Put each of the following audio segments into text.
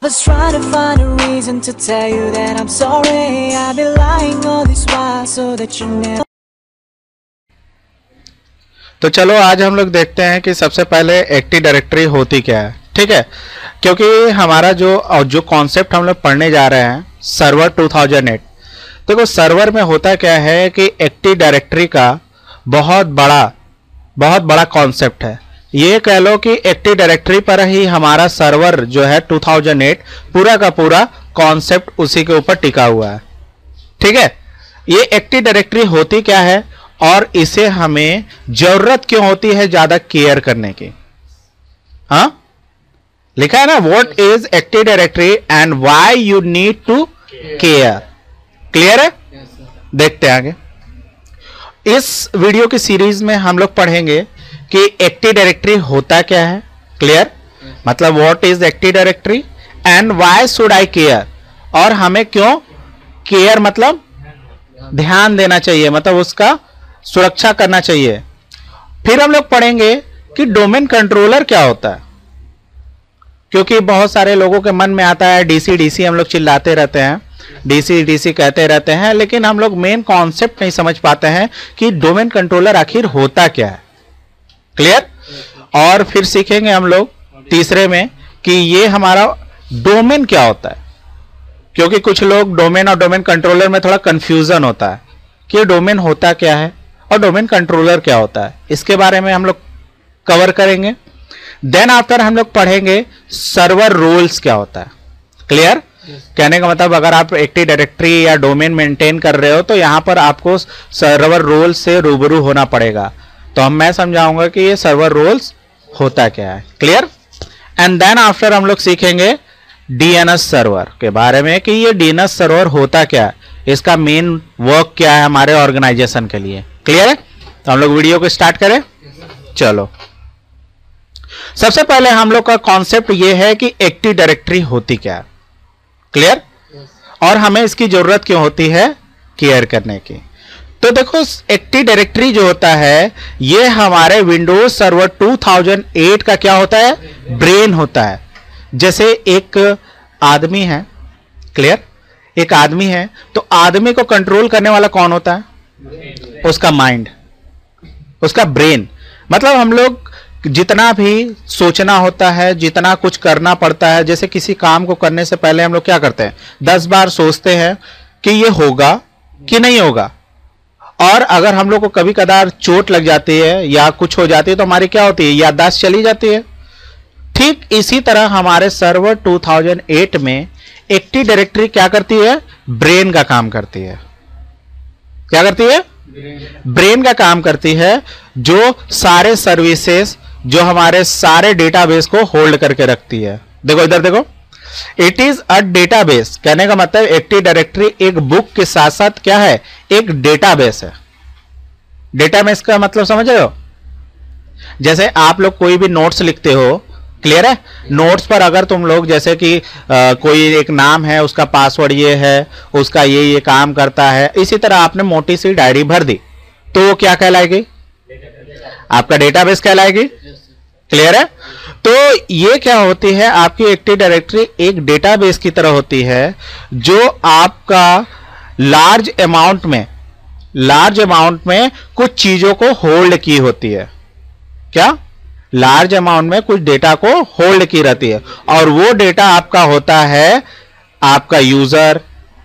was trying to find a reason to tell you that I'm sorry. I've been lying all this while so that you never. तो चलो आज हम लोग देखते हैं कि सबसे पहले एक्टिव डायरेक्टरी होती क्या है। ठीक है, क्योंकि हमारा जो कॉन्सेप्ट हम लोग पढ़ने जा रहे हैं सर्वर 2008। देखो सर्वर में होता क्या है कि एक्टिव डायरेक्टरी का बहुत बड़ा कॉन्सेप्ट है। ये कह लो कि एक्टिव डायरेक्टरी पर ही हमारा सर्वर जो है 2008 पूरा का पूरा कॉन्सेप्ट उसी के ऊपर टिका हुआ है। ठीक है, ये एक्टिव डायरेक्टरी होती क्या है और इसे हमें जरूरत क्यों होती है ज्यादा केयर करने की। हाँ, लिखा है ना, what is active directory and why you need to care. Clear है? देखते हैं आगे। इस वीडियो की सीरीज में हम लोग पढ़ेंगे कि एक्टिव डायरेक्टरी होता क्या है। क्लियर? मतलब what is active directory and why should I care, और हमें क्यों केयर मतलब ध्यान देना चाहिए, मतलब उसका सुरक्षा करना चाहिए। फिर हम लोग पढ़ेंगे कि डोमेन कंट्रोलर क्या होता है, क्योंकि बहुत सारे लोगों के मन में आता है डीसी हम लोग चिल्लाते रहते हैं, डीसी कहते रहते हैं, लेकिन हम लोग मेन कॉन्सेप्ट नहीं समझ पाते हैं कि डोमेन कंट्रोलर आखिर होता क्या है। क्लियर? और फिर सीखेंगे हम लोग तीसरे में कि ये हमारा डोमेन क्या होता है, क्योंकि कुछ लोग डोमेन और डोमेन कंट्रोलर में थोड़ा कंफ्यूजन होता है कि डोमेन होता क्या है और डोमेन कंट्रोलर क्या होता है। इसके बारे में हम लोग कवर करेंगे। देन आफ्टर हम लोग पढ़ेंगे सर्वर रोल्स क्या होता है। क्लियर? कहने का मतलब अगर आप एक्टिव डायरेक्टरी या डोमेन मेंटेन कर रहे हो तो यहां पर आपको सर्वर रोल से रूबरू होना पड़ेगा। तो मैं समझाऊंगा कि ये सर्वर रोल्स होता क्या है। क्लियर? एंड देन आफ्टर हम लोग सीखेंगे डीएनएस सर्वर के बारे में कि ये डीएनएस सर्वर होता क्या है, इसका मेन वर्क क्या है हमारे ऑर्गेनाइजेशन के लिए। क्लियर है? तो हम लोग वीडियो को स्टार्ट करें। चलो, सबसे पहले हम लोग का कॉन्सेप्ट ये है कि एक्टिव डायरेक्टरी होती क्या है। क्लियर? और हमें इसकी जरूरत क्यों होती है केयर करने की। तो देखो एक्टिव डायरेक्टरी जो होता है ये हमारे विंडोज सर्वर 2008 का क्या होता है, ब्रेन होता है। जैसे एक आदमी है, क्लियर, एक आदमी है तो आदमी को कंट्रोल करने वाला कौन होता है, उसका माइंड, उसका ब्रेन। मतलब हम लोग जितना भी सोचना होता है, जितना कुछ करना पड़ता है, जैसे किसी काम को करने से पहले हम लोग क्या करते हैं 10 बार सोचते हैं कि ये होगा कि नहीं होगा। और अगर हम लोग को कभी कदार चोट लग जाती है या कुछ हो जाती है तो हमारी क्या होती है, याददाश्त चली जाती है। ठीक इसी तरह हमारे सर्वर 2008 में एक्टिव डायरेक्टरी क्या करती है, ब्रेन का काम करती है। क्या करती है? ब्रेन का काम करती है, जो सारे सर्विसेज, जो हमारे सारे डेटाबेस को होल्ड करके रखती है। देखो इधर देखो, इट इज अ डेटाबेस। कहने का मतलब एक्टिव डायरेक्टरी एक बुक के साथ साथ क्या है, एक डेटाबेस है। डेटाबेस का मतलब समझ रहे हो? जैसे आप लोग कोई भी नोट्स लिखते हो, क्लियर है, नोट्स पर अगर तुम लोग जैसे कि कोई एक नाम है, उसका पासवर्ड ये है, उसका ये काम करता है, इसी तरह आपने मोटी सी डायरी भर दी तो वो क्या कहलाएगी, आपका डेटाबेस कहलाएगी। क्लियर है? तो ये क्या होती है, आपकी एक्टिव डायरेक्टरी एक डेटाबेस की तरह होती है जो आपका लार्ज अमाउंट में कुछ चीजों को होल्ड की होती है। क्या? लार्ज अमाउंट में कुछ डेटा को होल्ड की रहती है, और वो डेटा आपका होता है आपका यूजर,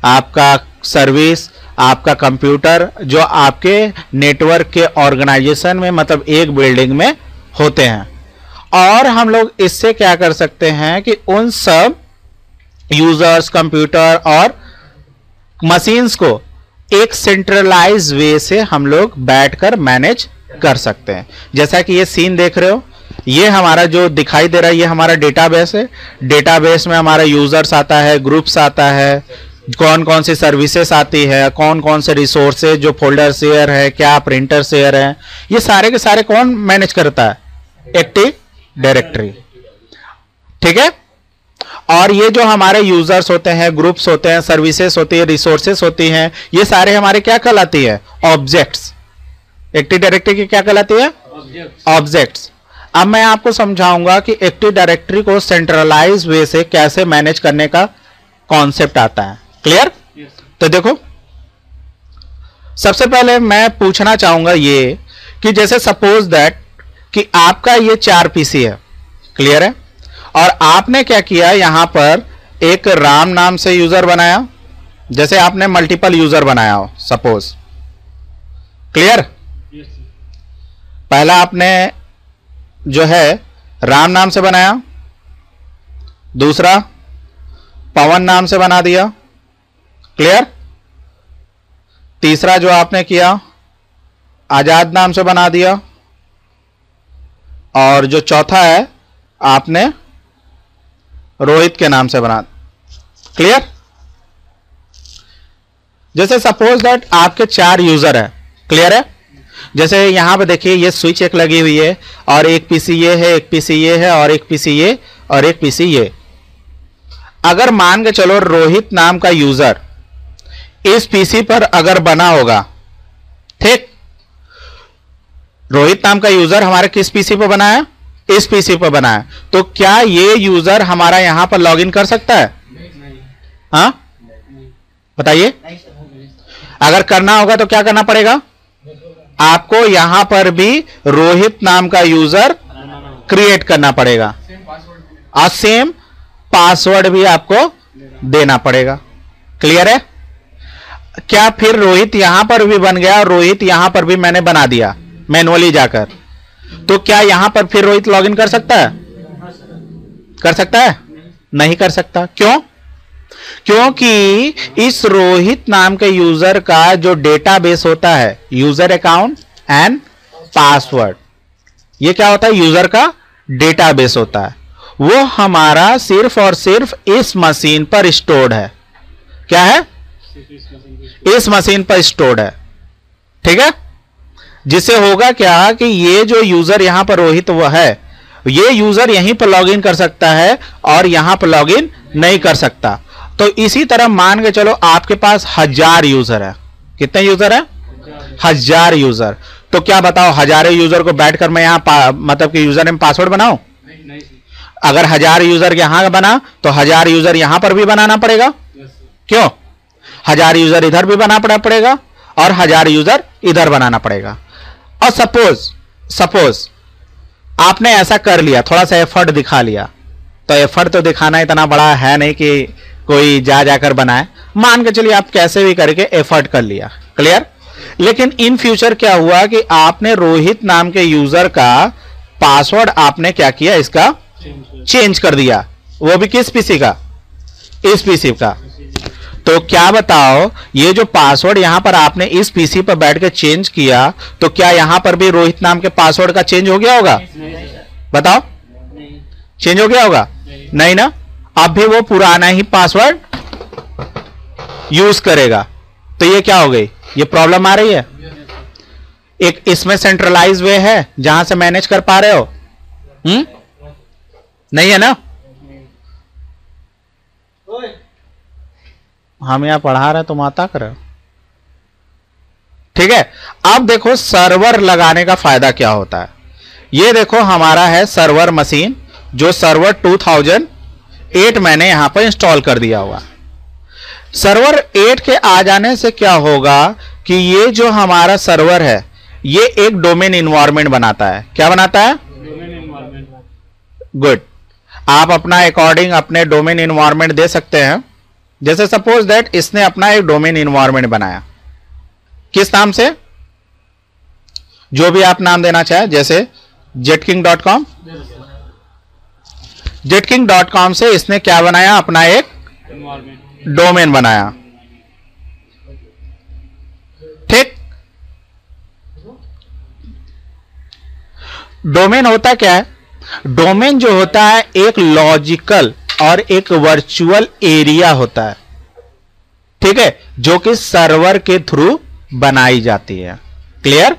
आपका सर्विस, आपका कंप्यूटर, जो आपके नेटवर्क के ऑर्गेनाइजेशन में, मतलब एक बिल्डिंग में होते हैं। और हम लोग इससे क्या कर सकते हैं कि उन सब यूजर्स, कंप्यूटर और मशीन्स को एक सेंट्रलाइज वे से हम लोग बैठकर मैनेज कर सकते हैं। जैसा कि ये सीन देख रहे हो, ये हमारा जो दिखाई दे रहा है ये हमारा डेटाबेस है। डेटाबेस में हमारा यूजर्स आता है, ग्रुप्स आता है, कौन कौन सी सर्विसेज आती है, कौन कौन से रिसोर्सेज, जो फोल्डर शेयर है, क्या प्रिंटर शेयर है, ये सारे के सारे कौन मैनेज करता है, एक्टिव डायरेक्टरी। ठीक है? और ये जो हमारे यूजर्स होते हैं, ग्रुप्स होते हैं, सर्विसेज होती है, रिसोर्सेज होती हैं, ये सारे हमारे क्या कहलाती है, ऑब्जेक्ट्स। एक्टिव डायरेक्टरी की क्या कहलाती है, ऑब्जेक्ट्स। अब मैं आपको समझाऊंगा कि एक्टिव डायरेक्टरी को सेंट्रलाइज वे से कैसे मैनेज करने का कॉन्सेप्ट आता है। क्लियर? तो देखो, सबसे पहले मैं पूछना चाहूंगा ये कि जैसे सपोज दैट कि आपका ये 4 पीसी है, क्लियर है, और आपने क्या किया, यहां पर एक राम नाम से यूजर बनाया, जैसे आपने मल्टीपल यूजर बनाया हो सपोज, क्लियर? पहला आपने जो है राम नाम से बनाया, दूसरा पवन नाम से बना दिया, क्लियर? तीसरा जो आपने किया आजाद नाम से बना दिया, और जो चौथा है आपने रोहित के नाम से बना। क्लियर? जैसे सपोज दैट आपके 4 यूजर है, क्लियर है? जैसे यहां पे देखिए ये स्विच एक लगी हुई है, और एक पीसी ये है, एक पीसी ये है, और एक पीसी ये, और एक पीसी ये। अगर मान के चलो रोहित नाम का यूजर इस पीसी पर अगर बना होगा, ठीक, रोहित नाम का यूजर हमारे किस पीसी पर बना है? इस पीसी पर बना है। तो क्या ये यूजर हमारा यहां पर लॉगिन कर सकता है? हाँ, बताइए। अगर करना होगा तो क्या करना पड़ेगा? आपको यहां पर भी रोहित नाम का यूजर क्रिएट करना पड़ेगा, और सेम पासवर्ड भी आपको देना पड़ेगा। क्लियर है? क्या फिर रोहित यहां पर भी बन गया और रोहित यहां पर भी मैंने बना दिया मैनुअली जाकर, तो क्या यहां पर फिर रोहित लॉगिन कर सकता है? कर सकता है? नहीं कर सकता। क्यों? क्योंकि इस रोहित नाम के यूजर का जो डेटाबेस होता है, यूजर अकाउंट एंड पासवर्ड, ये क्या होता है? यूजर का डेटाबेस होता है। वो हमारा सिर्फ और सिर्फ इस मशीन पर स्टोर्ड है। क्या है? इस मशीन पर स्टोर्ड है, ठीक है? जिससे होगा क्या कि ये जो यूजर यहां पर रोहित वो है, ये यूजर यहीं पर लॉगिन कर सकता है और यहां पर लॉगिन नहीं कर सकता। तो इसी तरह मान के चलो आपके पास 1000 यूजर है। कितने यूजर है? 1000 यूजर। तो क्या बताओ, हजारों यूजर को बैठकर मैं यहां मतलब कि यूजर नेम पासवर्ड बनाऊं? अगर 1000 यूजर यहां बना तो 1000 यूजर यहां पर भी बनाना पड़ेगा। क्यों? 1000 यूजर इधर भी बनाना पड़ेगा और 1000 यूजर इधर बनाना पड़ेगा। और सपोज आपने ऐसा कर लिया, थोड़ा सा एफर्ट दिखा लिया, तो एफर्ट तो दिखाना इतना बड़ा है नहीं कि कोई जाकर बनाए। मान के चलिए आप कैसे भी करके एफर्ट कर लिया, क्लियर? लेकिन इन फ्यूचर क्या हुआ कि आपने रोहित नाम के यूजर का पासवर्ड आपने क्या किया, इसका चेंज कर दिया। वो भी किस पीसी का? इस पीसी का। तो क्या बताओ, ये जो पासवर्ड यहां पर आपने इस पीसी पर बैठ के चेंज किया, तो क्या यहां पर भी रोहित नाम के पासवर्ड का चेंज हो गया होगा? बताओ, चेंज हो गया होगा? नहीं ना। अब भी वो पुराना ही पासवर्ड यूज करेगा। तो ये क्या हो गई? ये प्रॉब्लम आ रही है। एक इसमें सेंट्रलाइज वे है जहां से मैनेज कर पा रहे हो? नहीं है ना। हम यहां पढ़ा रहे तुम आता करो, ठीक है? अब देखो सर्वर लगाने का फायदा क्या होता है। ये देखो हमारा है सर्वर मशीन, जो सर्वर 2008 मैंने यहां पर इंस्टॉल कर दिया हुआ। सर्वर 8 के आ जाने से क्या होगा कि ये जो हमारा सर्वर है, ये एक डोमेन इन्वायरमेंट बनाता है। क्या बनाता है? Domain environment. गुड। आप अपना अकॉर्डिंग अपने डोमेन इन्वायरमेंट दे सकते हैं। जैसे सपोज दैट इसने अपना एक डोमेन इन्वायरमेंट बनाया, किस नाम से? जो भी आप नाम देना चाहे, जैसे jetking.com। jetking.com से इसने क्या बनाया? अपना एक डोमेन बनाया, ठीक? डोमेन होता क्या है? डोमेन जो होता है एक लॉजिकल और एक वर्चुअल एरिया होता है, ठीक है, जो कि सर्वर के थ्रू बनाई जाती है। क्लियर?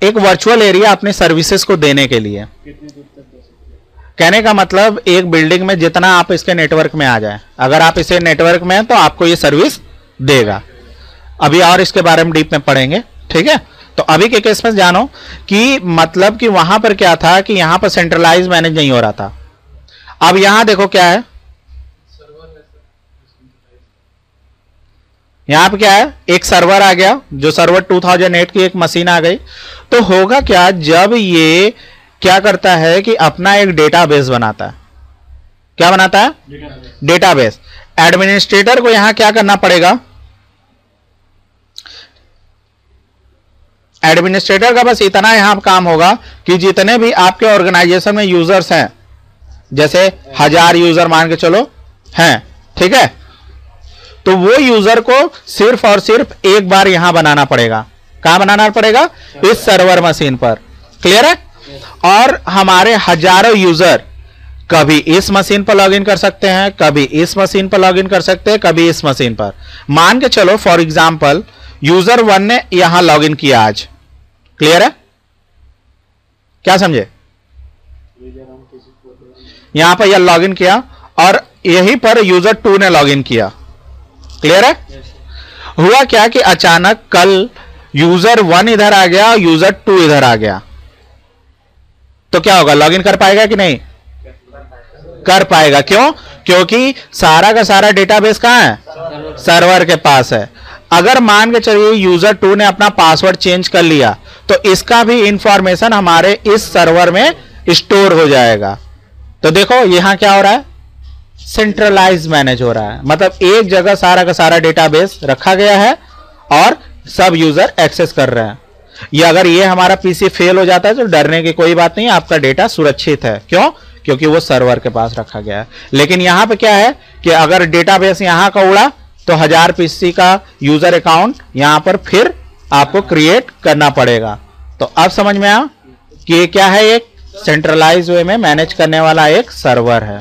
एक वर्चुअल एरिया अपने सर्विसेज को देने के लिए। कहने का मतलब एक बिल्डिंग में जितना आप इसके नेटवर्क में आ जाए, अगर आप इसे नेटवर्क में हैं तो आपको ये सर्विस देगा। अभी और इसके बारे में डीप में पढ़ेंगे, ठीक है? तो अभी के केस में जानो कि मतलब कि वहां पर क्या था कि यहां पर सेंट्रलाइज मैनेज नहीं हो रहा था। अब यहां देखो क्या है, यहां पे क्या है, एक सर्वर आ गया, जो सर्वर 2008 की एक मशीन आ गई। तो होगा क्या, जब ये क्या करता है कि अपना एक डेटाबेस बनाता है। क्या बनाता है? डेटाबेस। एडमिनिस्ट्रेटर को यहां क्या करना पड़ेगा, एडमिनिस्ट्रेटर का बस इतना यहां काम होगा कि जितने भी आपके ऑर्गेनाइजेशन में यूजर्स हैं, जैसे 1000 यूजर मान के चलो हैं, ठीक है, तो वो यूजर को सिर्फ और सिर्फ एक बार यहां बनाना पड़ेगा। कहां बनाना पड़ेगा? इस सर्वर मशीन पर। क्लियर है? और हमारे हजारों यूजर कभी इस मशीन पर लॉगिन कर सकते हैं, कभी इस मशीन पर लॉगिन कर सकते हैं, कभी इस मशीन पर। मान के चलो फॉर एग्जांपल यूजर 1 ने यहां लॉगिन किया आज। क्लियर है? क्या समझे? यहां पर यह लॉगिन किया और यहीं पर यूजर 2 ने लॉगिन किया। क्लियर है? हुआ क्या कि अचानक कल यूजर 1 इधर आ गया, यूजर 2 इधर आ गया, तो क्या होगा? लॉगिन कर पाएगा कि नहीं? कर पाएगा। क्यों? क्योंकि सारा का सारा डेटाबेस कहां है? सर्वर के पास है। अगर मान के चलिए यूजर 2 ने अपना पासवर्ड चेंज कर लिया, तो इसका भी इंफॉर्मेशन हमारे इस सर्वर में स्टोर हो जाएगा। तो देखो यहां क्या हो रहा है, सेंट्रलाइज मैनेज हो रहा है। मतलब एक जगह सारा का सारा डेटाबेस रखा गया है और सब यूजर एक्सेस कर रहे हैं। ये अगर ये हमारा पीसी फेल हो जाता है तो डरने की कोई बात नहीं, आपका डेटा सुरक्षित है। क्यों? क्योंकि वो सर्वर के पास रखा गया है। लेकिन यहां पे क्या है कि अगर डेटाबेस यहां का उड़ा तो 1000 पीसी का यूजर अकाउंट यहां पर फिर आपको क्रिएट करना पड़ेगा। तो अब समझ में आया कि ये क्या है, एक सेंट्रलाइज वे में मैनेज करने वाला एक सर्वर है।